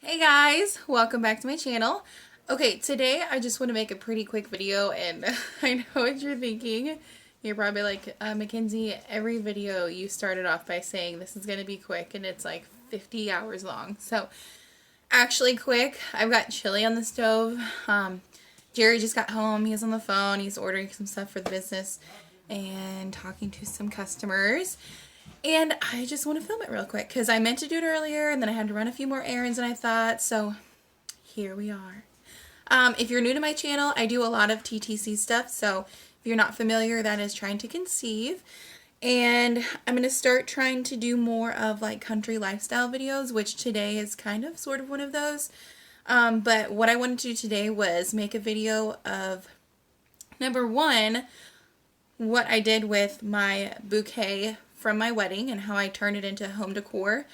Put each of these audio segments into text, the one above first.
Hey guys, welcome back to my channel. Okay, today I just want to make a pretty quick video, and I know what you're thinking. You're probably like, Mackenzie, every video you started off by saying this is going to be quick and it's like 50 hours long. So actually quick. I've got chili on the stove. Jerry just got home. He's on the phone. He's ordering some stuff for the business and talking to some customers. And I just want to film it real quick because I meant to do it earlier and then I had to run a few more errands than I thought. So here we are. If you're new to my channel, I do a lot of TTC stuff. So if you're not familiar, that is trying to conceive. And I'm going to start trying to do more of like country lifestyle videos, which today is kind of sort of one of those. But what I wanted to do today was make a video of, number one, what I did with my bouquet from my wedding and how I turned it into home decor.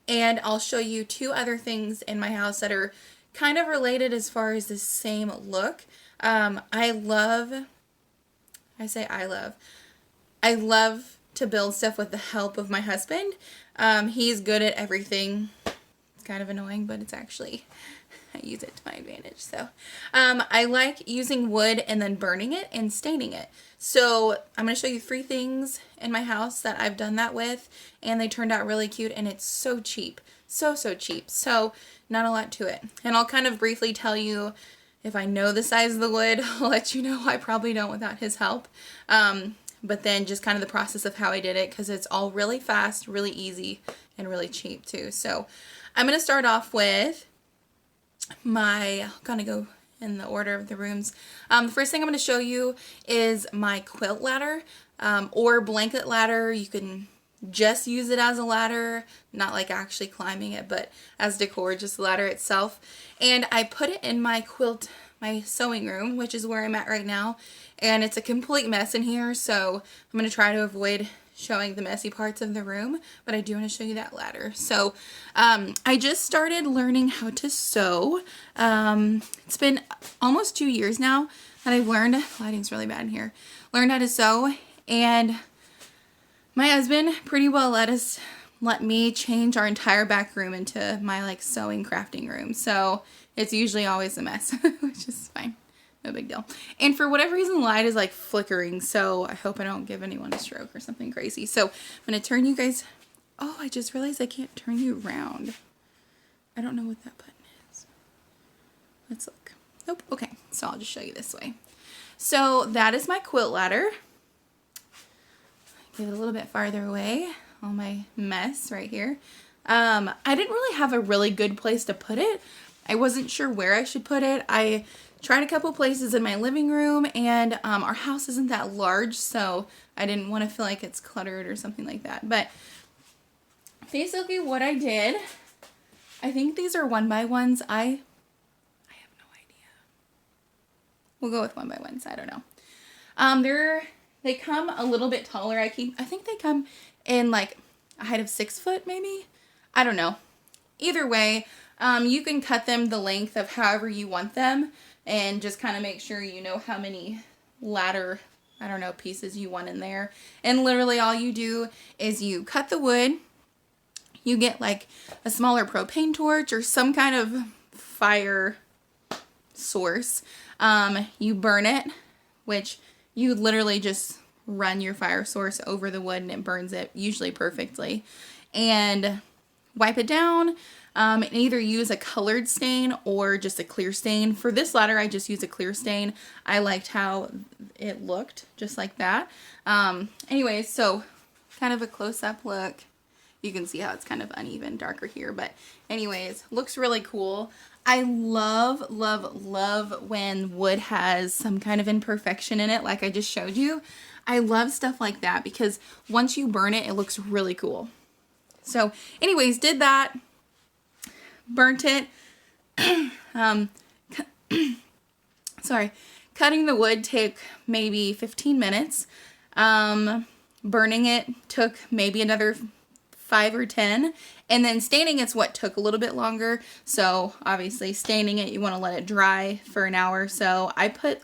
And I'll show you two other things in my house that are kind of related as far as the same look. I love to build stuff with the help of my husband. He's good at everything. It's kind of annoying, but it's actually, I use it to my advantage. So I like using wood and then burning it and staining it. So I'm going to show you three things in my house that I've done that with, and they turned out really cute, and it's so cheap. So cheap. So not a lot to it. And I'll kind of briefly tell you if I know the size of the wood. I'll let you know I probably don't without his help. But then just kind of the process of how I did it, because it's all really fast, really easy, and really cheap too. So I'm going to start off with I'm gonna go in the order of the rooms. The first thing I'm going to show you is my quilt ladder, or blanket ladder. You can just use it as a ladder, not like actually climbing it, but as decor, just the ladder itself. And I put it in my my sewing room, which is where I'm at right now. And it's a complete mess in here, so I'm going to try to avoid showing the messy parts of the room, but I do want to show you that ladder. So I just started learning how to sew. It's been almost 2 years now that I've learned, lighting's really bad in here, learned how to sew, and my husband pretty well let me change our entire back room into my like sewing crafting room. So it's usually always a mess, which is fine. No big deal. And for whatever reason, the light is like flickering, so I hope I don't give anyone a stroke or something crazy. So I'm going to turn you guys... Oh, I just realized I can't turn you around. I don't know what that button is. Let's look. Nope. Okay, so I'll just show you this way. So that is my quilt ladder. Get it a little bit farther away. All my mess right here. I didn't really have a really good place to put it. I wasn't sure where I should put it. I tried a couple places in my living room, and our house isn't that large, so I didn't want to feel like it's cluttered or something like that. But basically what I did, I think these are 1x1s. I have no idea. We'll go with 1x1s. I don't know. They come a little bit taller. I think they come in like a height of 6 foot maybe. I don't know. Either way, you can cut them the length of however you want them, and just kind of make sure you know how many ladder, I don't know, pieces you want in there. And literally all you do is you cut the wood, you get like a smaller propane torch or some kind of fire source. You burn it, which you literally just run your fire source over the wood and it burns it usually perfectly. And wipe it down. And either use a colored stain or just a clear stain. For this ladder, I just used a clear stain. I liked how it looked, just like that. Anyways, so kind of a close-up look. You can see how it's kind of uneven, darker here. But anyways, looks really cool. I love when wood has some kind of imperfection in it, like I just showed you. I love stuff like that because once you burn it, it looks really cool. So anyways, did that. Burnt it. Sorry. Cutting the wood took maybe 15 minutes. Burning it took maybe another 5 or 10. And then staining it's what took a little bit longer. So obviously staining it, you want to let it dry for an hour. So I put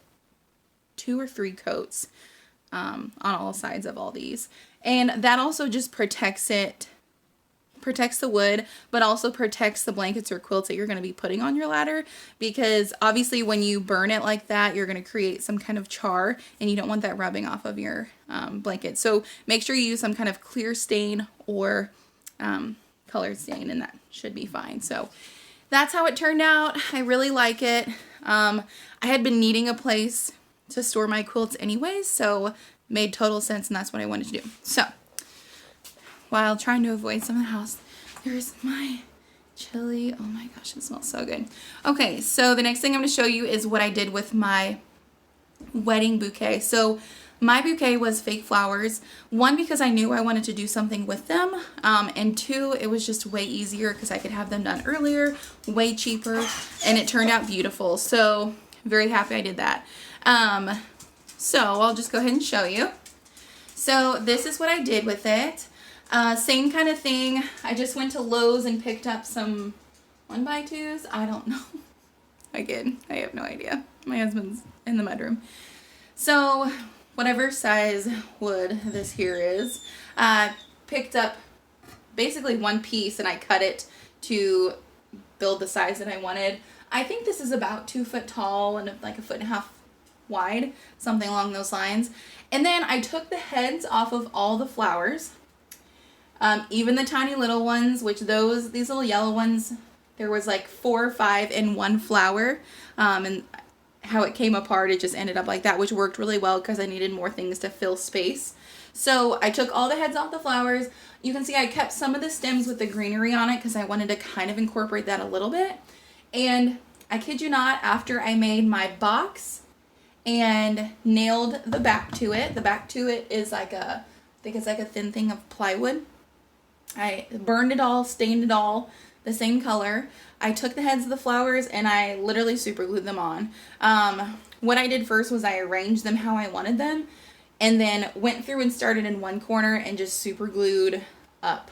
2 or 3 coats on all sides of all these. And that also just protects it protects the wood, but also protects the blankets or quilts that you're going to be putting on your ladder, because obviously when you burn it like that, you're going to create some kind of char, and you don't want that rubbing off of your blanket. So make sure you use some kind of clear stain or colored stain, and that should be fine. So that's how it turned out. I really like it. I had been needing a place to store my quilts anyways, so made total sense, and that's what I wanted to do. So while trying to avoid some of the house, there's my chili. Oh my gosh, it smells so good. Okay, so the next thing I'm going to show you is what I did with my wedding bouquet. So my bouquet was fake flowers. One, because I knew I wanted to do something with them, and two, it was just way easier because I could have them done earlier, way cheaper, and it turned out beautiful. So very happy I did that. So I'll just go ahead and show you. So this is what I did with it. Same kind of thing. I just went to Lowe's and picked up some 1x2s. I don't know. Again, I have no idea. My husband's in the mudroom. So whatever size wood this here is, picked up basically one piece and I cut it to build the size that I wanted. I think this is about 2 foot tall and like 1.5 feet wide, something along those lines. And then I took the heads off of all the flowers, even the tiny little ones, which these little yellow ones, there was like 4 or 5 in one flower, and how it came apart, it just ended up like that, which worked really well because I needed more things to fill space. So I took all the heads off the flowers. You can see I kept some of the stems with the greenery on it because I wanted to kind of incorporate that a little bit. And I kid you not, after I made my box and nailed the back to it is like I think it's like a thin thing of plywood. I burned it all, stained it all the same color. I took the heads of the flowers and I literally super glued them on. What I did first was I arranged them how I wanted them, and then went through and started in one corner and just super glued up.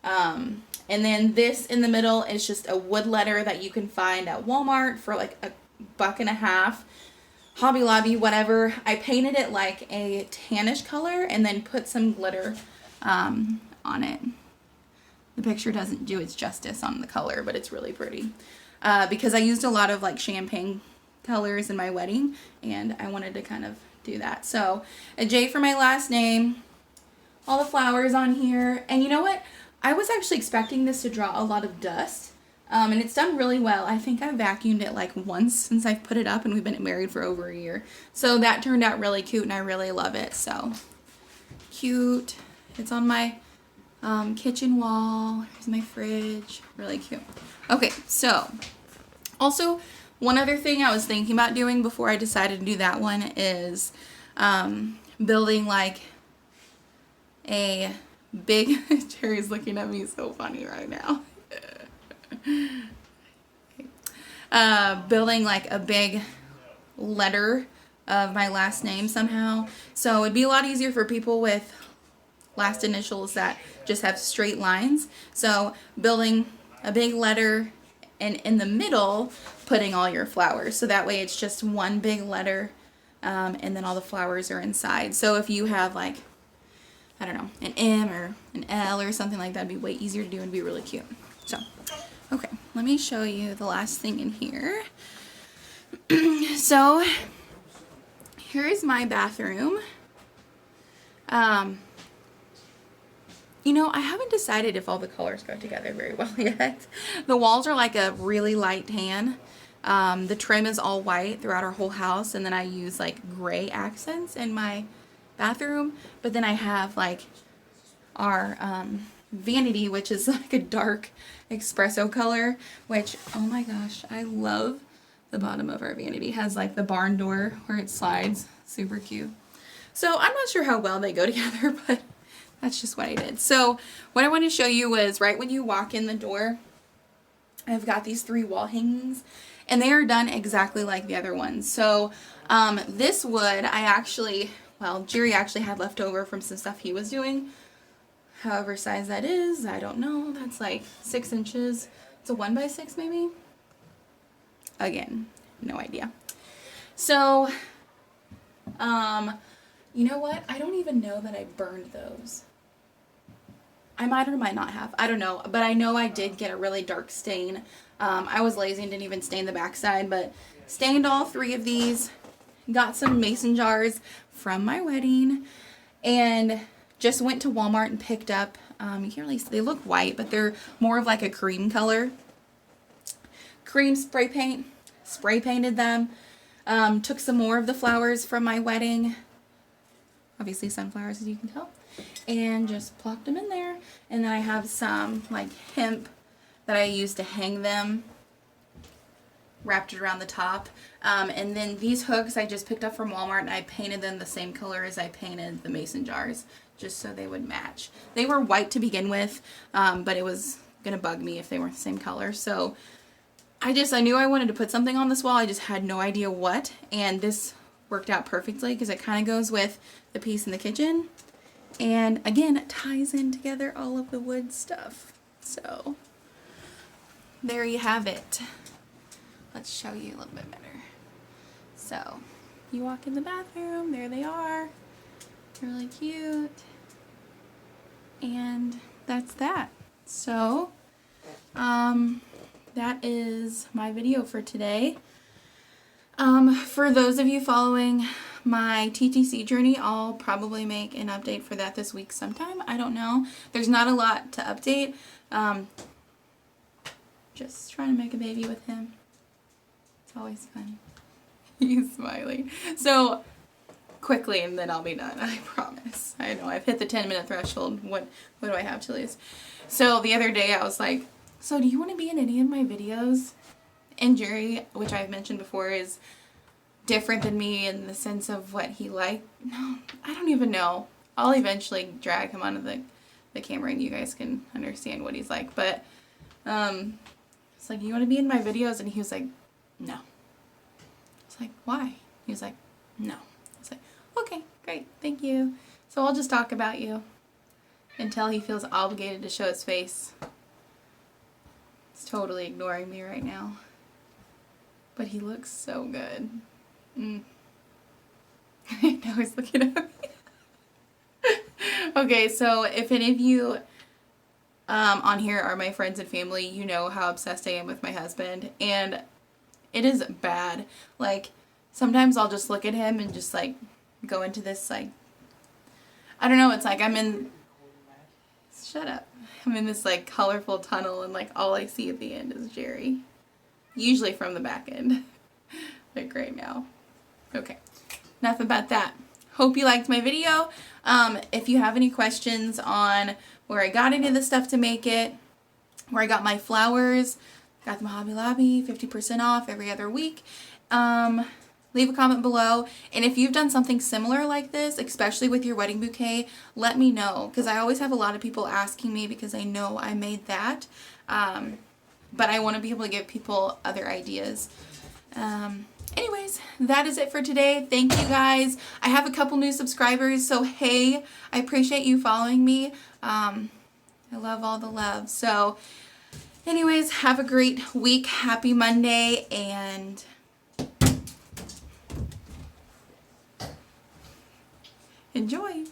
And then this in the middle is just a wood letter that you can find at Walmart for like $1.50, Hobby Lobby, whatever. I painted it like a tannish color and then put some glitter on it. The picture doesn't do its justice on the color, but it's really pretty. Because I used a lot of like champagne colors in my wedding, and I wanted to kind of do that. So a J for my last name, all the flowers on here. And you know what? I was actually expecting this to draw a lot of dust, and it's done really well. I think I vacuumed it like once since I've put it up, and we've been married for over a year. So that turned out really cute, and I really love it. So cute. It's on my kitchen wall. Here's my fridge. Really cute. Okay, so also one other thing I was thinking about doing before I decided to do that one is building like a big, Jerry's looking at me so funny right now. Building like a big letter of my last name somehow. So it'd be a lot easier for people with last initials that just have straight lines. So building a big letter and in the middle putting all your flowers. So that way it's just one big letter, and then all the flowers are inside. So if you have like, I don't know, an M or an L or something like that, it'd be way easier to do and be really cute. So, okay, let me show you the last thing in here. So, here's my bathroom. You know, I haven't decided if all the colors go together very well yet. The walls are like a really light tan. The trim is all white throughout our whole house, and then I use like gray accents in my bathroom. But then I have like our vanity, which is like a dark espresso color, which, oh my gosh, I love the bottom of our vanity. It has like the barn door where it slides. Super cute. So I'm not sure how well they go together, but that's just what I did. So what I want to show you was right when you walk in the door, I've got these 3 wall hangings, and they are done exactly like the other ones. So this wood, Jerry actually had left over from some stuff he was doing. However size that is, I don't know. That's like 6 inches. It's a 1x6 maybe. Again, no idea. So, you know what? I don't even know that I burned those. I might or might not have. I don't know. But I know I did get a really dark stain. I was lazy and didn't even stain the backside, but stained all 3 of these. Got some mason jars from my wedding, and just went to Walmart and picked up, you can't really see, they look white, but they're more of like a cream color. Cream spray paint. Spray painted them. Took some more of the flowers from my wedding. Obviously sunflowers, as you can tell. And just plopped them in there. And then I have some like hemp that I used to hang them. Wrapped it around the top. And then these hooks I just picked up from Walmart, and I painted them the same color as I painted the mason jars, just so they would match. They were white to begin with, but it was going to bug me if they weren't the same color. So I knew I wanted to put something on this wall. I just had no idea what. And this worked out perfectly because it kind of goes with the piece in the kitchen. And again, it ties in together all of the wood stuff. So there you have it. Let's show you a little bit better. So you walk in the bathroom, there they are. Really cute. And that's that. So that is my video for today. For those of you following my TTC journey, I'll probably make an update for that this week sometime. I don't know. There's not a lot to update. Just trying to make a baby with him. It's always fun. He's smiling. So quickly, and then I'll be done. I promise. I know I've hit the 10-minute threshold. What do I have to lose? So the other day I was like, so do you want to be in any of my videos? And Jerry, which I've mentioned before, is different than me in the sense of what he liked. No, I don't even know. I'll eventually drag him onto the camera and you guys can understand what he's like. But it's like, you want to be in my videos? And he was like, no. It's like, why? He was like, no. It's like, okay, great, thank you. So I'll just talk about you until he feels obligated to show his face. He's totally ignoring me right now. But he looks so good. Now he's looking at me. Okay, so if any of you on here are my friends and family, you know how obsessed I am with my husband. And it is bad. Like, sometimes I'll just look at him and just, like, go into this, like, I don't know, it's like I'm in, shut up. I'm in this, like, colorful tunnel, and, like, all I see at the end is Jerry. Usually from the back end. Like right now. Okay, enough about that. Hope you liked my video. If you have any questions on where I got any of the stuff to make it, where I got my flowers, got them at Hobby Lobby, 50% off every other week. Leave a comment below. And if you've done something similar like this, especially with your wedding bouquet, let me know. Because I always have a lot of people asking me because I know I made that. But I want to be able to give people other ideas. Anyways, that is it for today. Thank you guys. I have a couple new subscribers, so hey, I appreciate you following me. I love all the love. So anyways, have a great week. Happy Monday, and enjoy.